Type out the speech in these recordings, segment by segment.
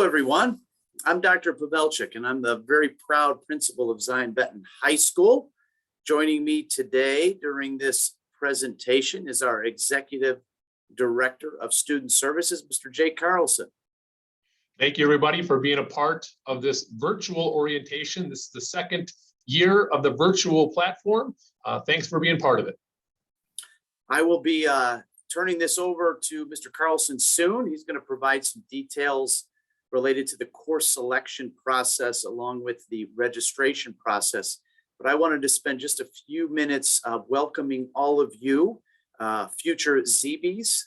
Hello, everyone. I'm Dr. Pavelchik, and I'm the very proud principal of Zion Benton High School. Joining me today during this presentation is our Executive Director of Student Services, Mr. Jay Carlson. Thank you, everybody, for being a part of this virtual orientation. This is the second year of the virtual platform. Thanks for being part of it. I will be turning this over to Mr. Carlson soon. He's going to provide some details related to the course selection process along with the registration process. But I wanted to spend just a few minutes welcoming all of you, future ZBs,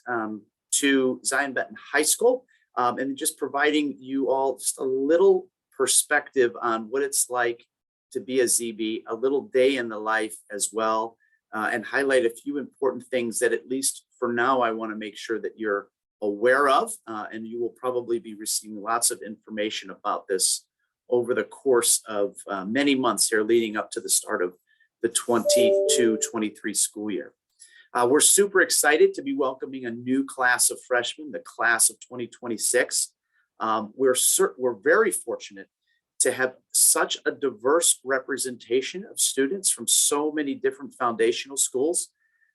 to Zion Benton High School, and just providing you all just a little perspective on what it's like to be a ZB, a little day in the life as well, and highlight a few important things that, at least for now, I want to make sure that you're aware of, and you will probably be receiving lots of information about this over the course of many months here leading up to the start of the 22-23 school year. We're super excited to be welcoming a new class of freshmen, the class of 2026. We're very fortunate to have such a diverse representation of students from so many different foundational schools.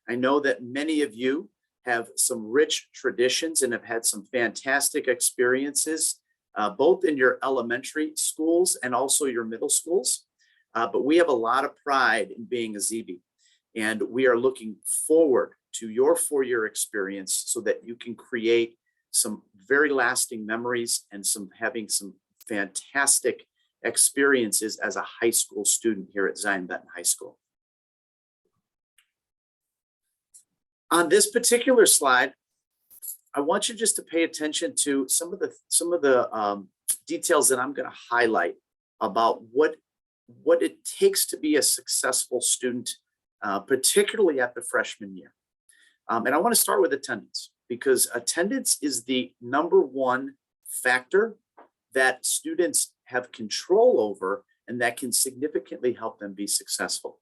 I know that many of you have some rich traditions and have had some fantastic experiences, both in your elementary schools and also your middle schools. But we have a lot of pride in being a ZB, and we are looking forward to your four-year experience so that you can create some very lasting memories and having some fantastic experiences as a high school student here at Zion Benton High School. On this particular slide, I want you just to pay attention to some of the details that I'm going to highlight about what it takes to be a successful student, particularly at the freshman year. And I want to start with attendance, because attendance is the #1 factor that students have control over and that can significantly help them be successful.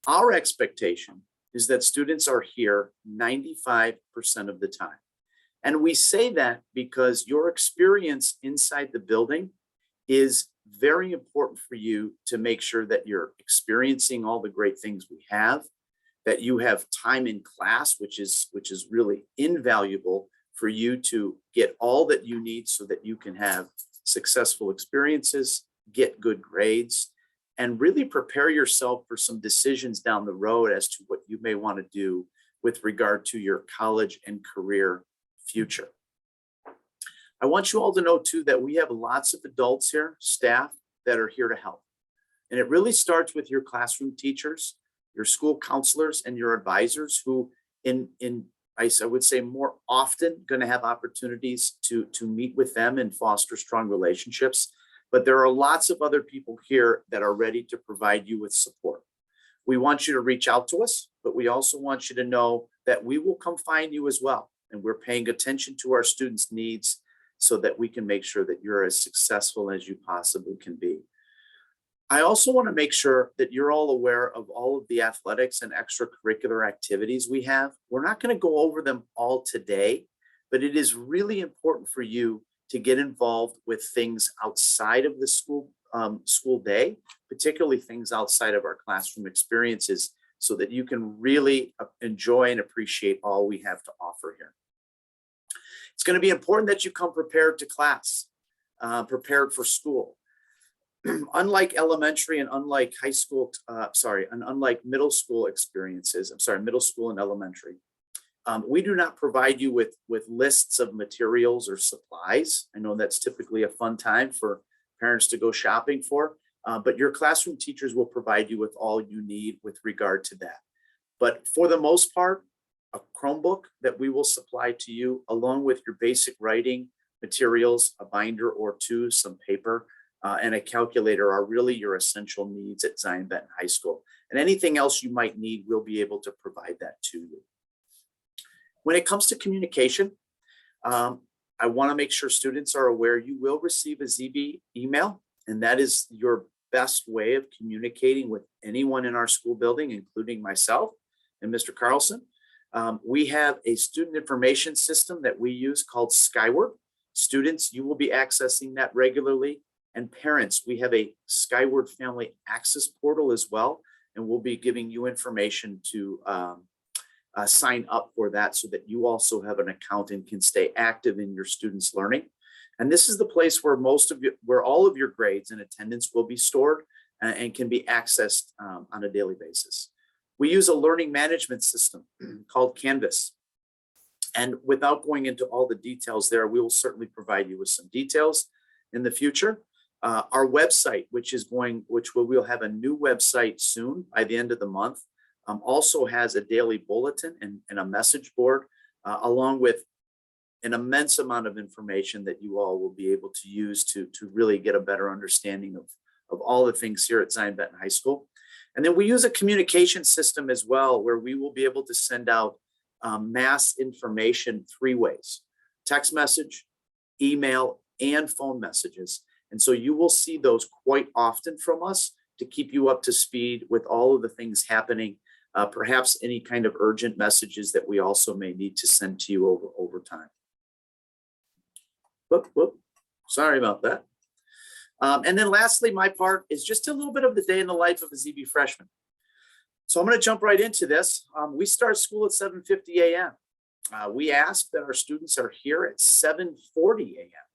Our expectation is that students are here 95% of the time. And we say that because your experience inside the building is very important for you to make sure that you're experiencing all the great things we have, that you have time in class, which is really invaluable for you to get all that you need so that you can have successful experiences, get good grades, and really prepare yourself for some decisions down the road as to what you may want to do with regard to your college and career future. I want you all to know too that we have lots of adults here, staff, that are here to help. And it really starts with your classroom teachers, your school counselors, and your advisors, who I would say more often going to have opportunities to meet with them and foster strong relationships. But there are lots of other people here that are ready to provide you with support. We want you to reach out to us, but we also want you to know that we will come find you as well. And we're paying attention to our students' needs so that we can make sure that you're as successful as you possibly can be. I also want to make sure that you're all aware of all of the athletics and extracurricular activities we have. We're not going to go over them all today, but it is really important for you to get involved with things outside of the school day, particularly things outside of our classroom experiences, so that you can really enjoy and appreciate all we have to offer here. It's going to be important that you come prepared to class, prepared for school. Unlike elementary and unlike high school, and unlike middle school experiences, middle school and elementary, we do not provide you with lists of materials or supplies. I know that's typically a fun time for parents to go shopping for, but your classroom teachers will provide you with all you need with regard to that. But for the most part, a Chromebook that we will supply to you, along with your basic writing materials, a binder or two, some paper, and a calculator are really your essential needs at Zion Benton High School. And anything else you might need, we'll be able to provide that to you. When it comes to communication, I want to make sure students are aware you will receive a ZB email, and that is your best way of communicating with anyone in our school building, including myself and Mr. Carlson. We have a student information system that we use called Skyward. Students, you will be accessing that regularly. And parents, we have a Skyward Family Access portal as well, and we'll be giving you information to sign up for that so that you also have an account and can stay active in your students' learning. And this is the place where where all of your grades and attendance will be stored and can be accessed on a daily basis. We use a learning management system called Canvas. And without going into all the details there, we will certainly provide you with some details in the future. Our website, we'll have a new website soon by the end of the month, also has a daily bulletin and a message board, along with an immense amount of information that you all will be able to use to really get a better understanding of all the things here at Zion Benton High School. And then we use a communication system as well, where we will be able to send out mass information 3 ways: text message, email, and phone messages. And so you will see those quite often from us to keep you up to speed with all of the things happening, perhaps any kind of urgent messages that we also may need to send to you over time. Whoop, sorry about that. And then lastly, my part is just a little bit of the day in the life of a ZB freshman. So I'm going to jump right into this. We start school at 7:50 a.m. We ask that our students are here at 7:40 a.m.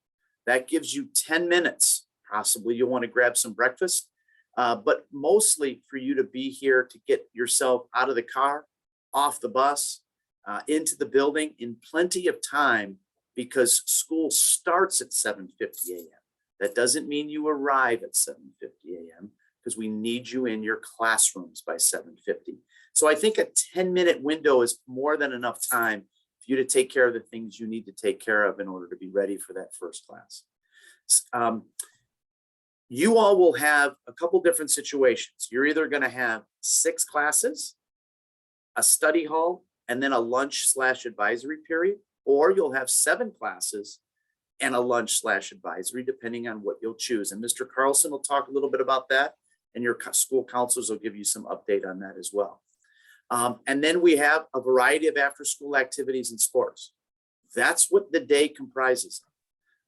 That gives you 10 minutes. Possibly you'll want to grab some breakfast, but mostly for you to be here to get yourself out of the car, off the bus, into the building in plenty of time, because school starts at 7:50 a.m. That doesn't mean you arrive at 7:50 a.m. because we need you in your classrooms by 7:50. So I think a 10-minute window is more than enough time for you to take care of the things you need to take care of in order to be ready for that first class. You all will have a couple different situations. You're either going to have 6 classes, a study hall, and then a lunch/advisory period, or you'll have 7 classes and a lunch/advisory, depending on what you'll choose. And Mr. Carlson will talk a little bit about that, and your school counselors will give you some update on that as well. And then we have a variety of after-school activities and sports. That's what the day comprises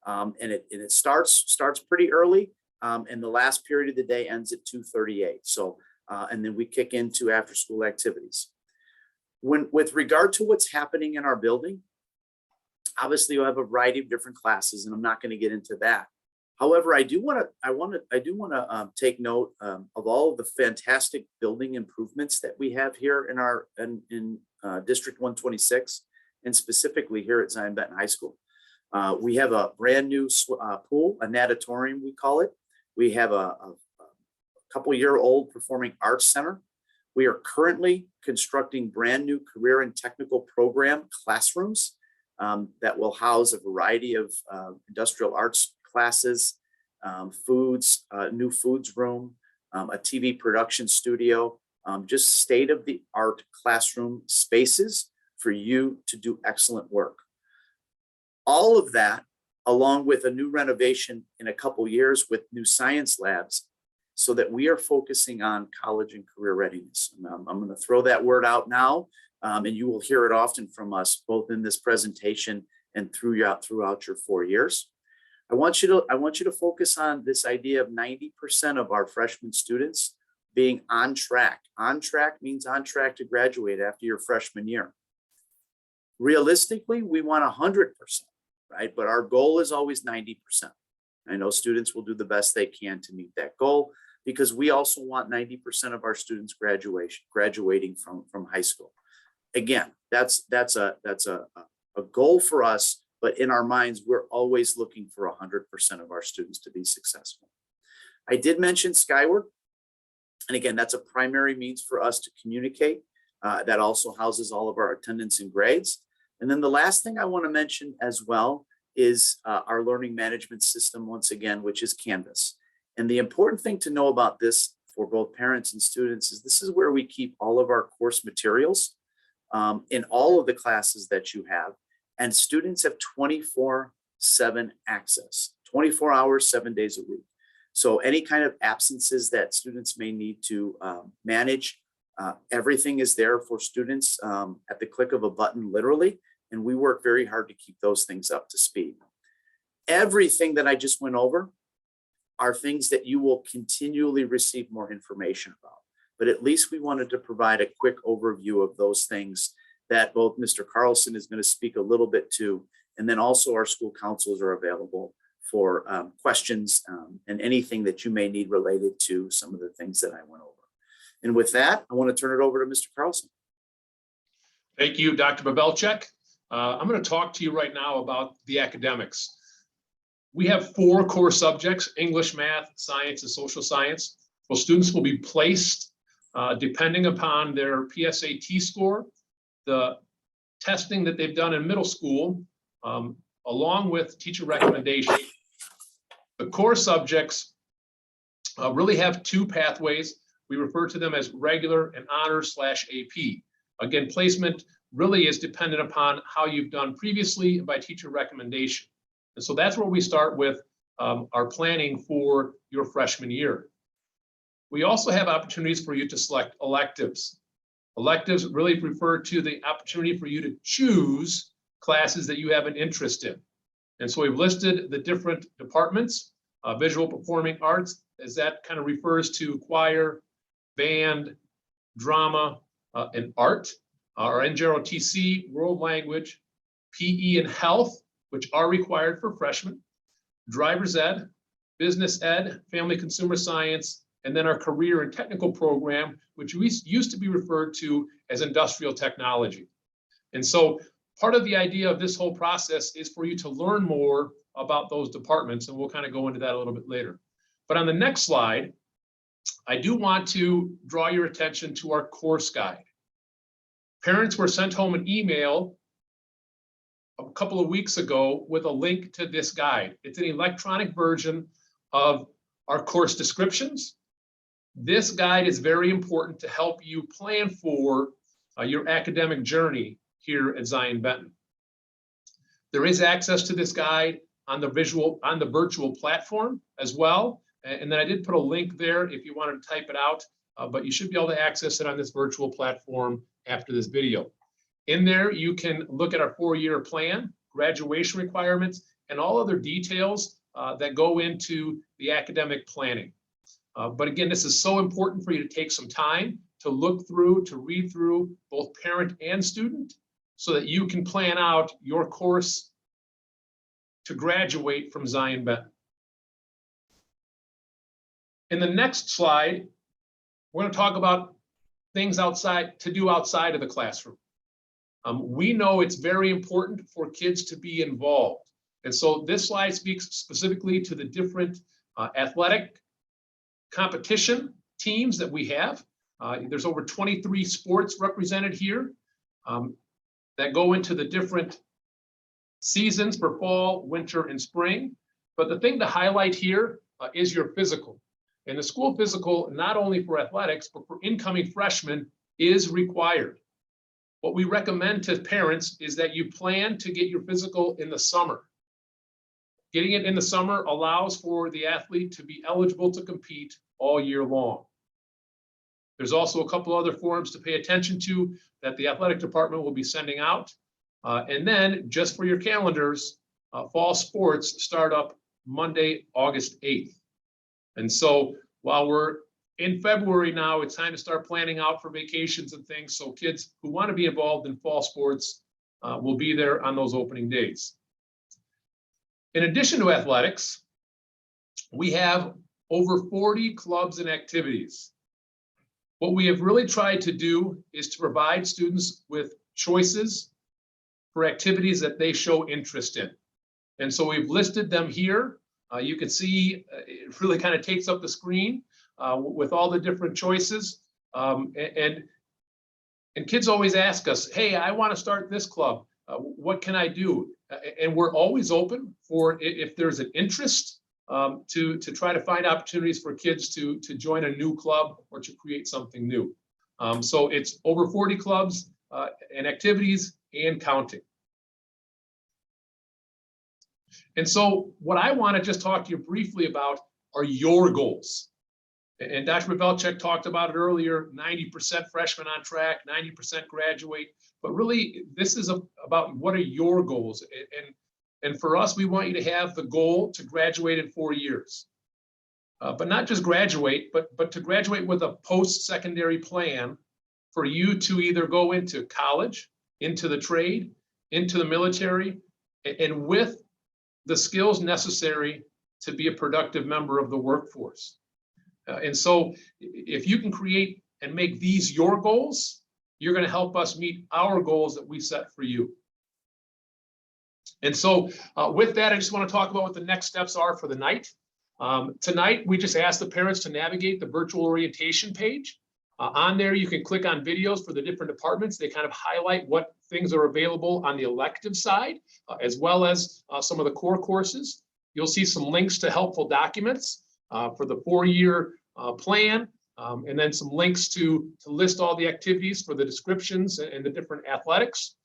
of. And it starts pretty early, and the last period of the day ends at 2:38. So, and then we kick into after-school activities. With regard to what's happening in our building, obviously, you'll have a variety of different classes, and I'm not going to get into that. However, I do want to take note of all of the fantastic building improvements that we have here in District 126, and specifically here at Zion Benton High School. We have a brand new pool, a natatorium we call it. We have a couple-year-old performing arts center. We are currently constructing brand new career and technical program classrooms that will house a variety of industrial arts classes, new foods room, a TV production studio, just state-of-the-art classroom spaces for you to do excellent work. All of that, along with a new renovation in a couple years with new science labs, so that we are focusing on college and career readiness. I'm going to throw that word out now, and you will hear it often from us, both in this presentation and throughout your 4 years. I want you to focus on this idea of 90% of our freshman students being on track. On track means on track to graduate after your freshman year. Realistically, we want 100%, right? But our goal is always 90%. I know students will do the best they can to meet that goal, because we also want 90% of our students graduating from high school. Again, that's a goal for us, but in our minds, we're always looking for 100% of our students to be successful. I did mention Skyward, and again, that's a primary means for us to communicate. That also houses all of our attendance and grades. And then the last thing I want to mention as well is our learning management system, once again, which is Canvas. And the important thing to know about this for both parents and students is this is where we keep all of our course materials in all of the classes that you have. And students have 24/7 access, 24 hours, 7 days a week. So any kind of absences that students may need to manage, everything is there for students at the click of a button, literally. And we work very hard to keep those things up to speed. Everything that I just went over are things that you will continually receive more information about. But at least we wanted to provide a quick overview of those things that both Mr. Carlson is going to speak a little bit to, and then also our school councils are available for questions and anything that you may need related to some of the things that I went over. And with that, I want to turn it over to Mr. Carlson. Thank you, Dr. Babelchek. I'm going to talk to you right now about the academics. We have 4 core subjects: English, math, science, and social science. Well, students will be placed depending upon their PSAT score, the testing that they've done in middle school, along with teacher recommendation. The core subjects really have 2 pathways. We refer to them as regular and honors/AP. Again, placement really is dependent upon how you've done previously and by teacher recommendation. And so that's where we start with our planning for your freshman year. We also have opportunities for you to select electives. Electives really refer to the opportunity for you to choose classes that you have an interest in. And so we've listed the different departments. Visual performing arts, as that kind of refers to choir, band, drama, and art. Our NJROTC, world language, PE and health, which are required for freshmen, driver's ed, business ed, family consumer science, and then our career and technical program, which we used to be referred to as industrial technology. And so part of the idea of this whole process is for you to learn more about those departments, and we'll kind of go into that a little bit later. But on the next slide, I do want to draw your attention to our course guide. Parents were sent home an email a couple of weeks ago with a link to this guide. It's an electronic version of our course descriptions. This guide is very important to help you plan for your academic journey here at Zion-Benton. There is access to this guide on the virtual platform as well. And then I did put a link there if you wanted to type it out, but you should be able to access it on this virtual platform after this video. In there, you can look at our 4-year plan, graduation requirements, and all other details that go into the academic planning. But again, this is so important for you to take some time to look through, to read through, both parent and student, so that you can plan out your course to graduate from Zion-Benton. In the next slide, we're going to talk about things to do outside of the classroom. We know it's very important for kids to be involved. And so this slide speaks specifically to the different athletic competition teams that we have. There's over 23 sports represented here that go into the different seasons for fall, winter, and spring. But the thing to highlight here is your physical. And the school physical, not only for athletics, but for incoming freshmen, is required. What we recommend to parents is that you plan to get your physical in the summer. Getting it in the summer allows for the athlete to be eligible to compete all year long. There's also a couple other forms to pay attention to that the athletic department will be sending out. And then just for your calendars, fall sports start up Monday, August 8th. And so while we're in February now, it's time to start planning out for vacations and things. So kids who want to be involved in fall sports will be there on those opening days. In addition to athletics, we have over 40 clubs and activities. What we have really tried to do is to provide students with choices for activities that they show interest in. And so we've listed them here. You can see it really kind of takes up the screen with all the different choices. And kids always ask us, hey, I want to start this club. What can I do? And we're always open for, if there's an interest, to try to find opportunities for kids to join a new club or to create something new. So it's over 40 clubs and activities and counting. And so what I want to just talk to you briefly about are your goals. And Dr. Babelchek talked about it earlier, 90% freshmen on track, 90% graduate. But really, this is about what are your goals? And for us, we want you to have the goal to graduate in 4 years. But not just graduate, but to graduate with a post-secondary plan for you to either go into college, into the trade, into the military, and with the skills necessary to be a productive member of the workforce. And so if you can create and make these your goals, you're going to help us meet our goals that we set for you. And so with that, I just want to talk about what the next steps are for the night. Tonight, we just asked the parents to navigate the virtual orientation page. On there, you can click on videos for the different departments. They kind of highlight what things are available on the elective side, as well as some of the core courses. You'll see some links to helpful documents for the 4-year plan, and then some links to list all the activities for the descriptions and the different athletics.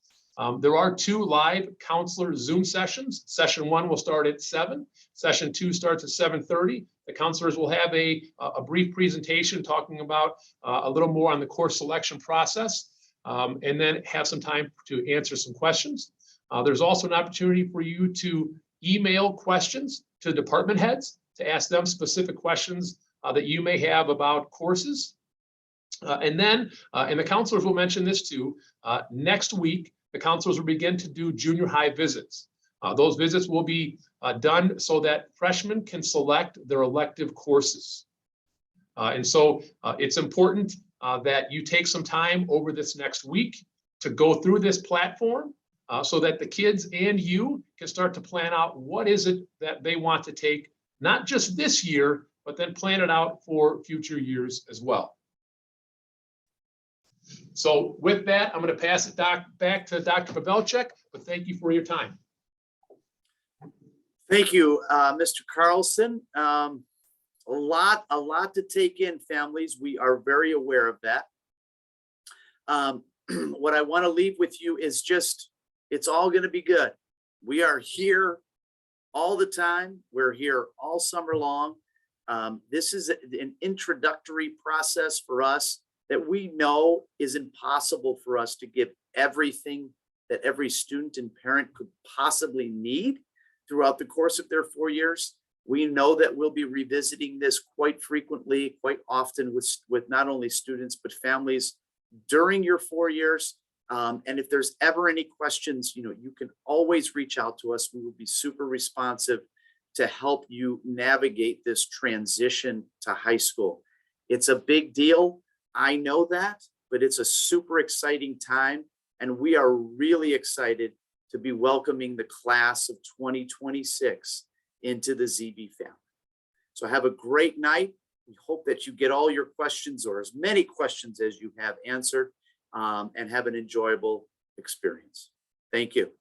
There are 2 live counselor Zoom sessions. Session 1 will start at 7. Session 2 starts at 7:30. The counselors will have a brief presentation talking about a little more on the course selection process, and then have some time to answer some questions. There's also an opportunity for you to email questions to department heads to ask them specific questions that you may have about courses. And the counselors will mention this too, next week, the counselors will begin to do junior high visits. Those visits will be done so that freshmen can select their elective courses. And so it's important that you take some time over this next week to go through this platform so that the kids and you can start to plan out what is it that they want to take, not just this year, but then plan it out for future years as well. So with that, I'm going to pass it back to Dr. Pavelchek, but thank you for your time. Thank you, Mr. Carlson. A lot to take in, families. We are very aware of that. What I want to leave with you is just, it's all going to be good. We are here all the time. We're here all summer long. This is an introductory process for us that we know is impossible for us to give everything that every student and parent could possibly need throughout the course of their 4 years. We know that we'll be revisiting this quite frequently, quite often with not only students, but families during your 4 years. And if there's ever any questions, you can always reach out to us. We will be super responsive to help you navigate this transition to high school. It's a big deal. I know that, but it's a super exciting time. And we are really excited to be welcoming the class of 2026 into the ZB family. So have a great night. We hope that you get all your questions, or as many questions as you have, answered, and have an enjoyable experience. Thank you.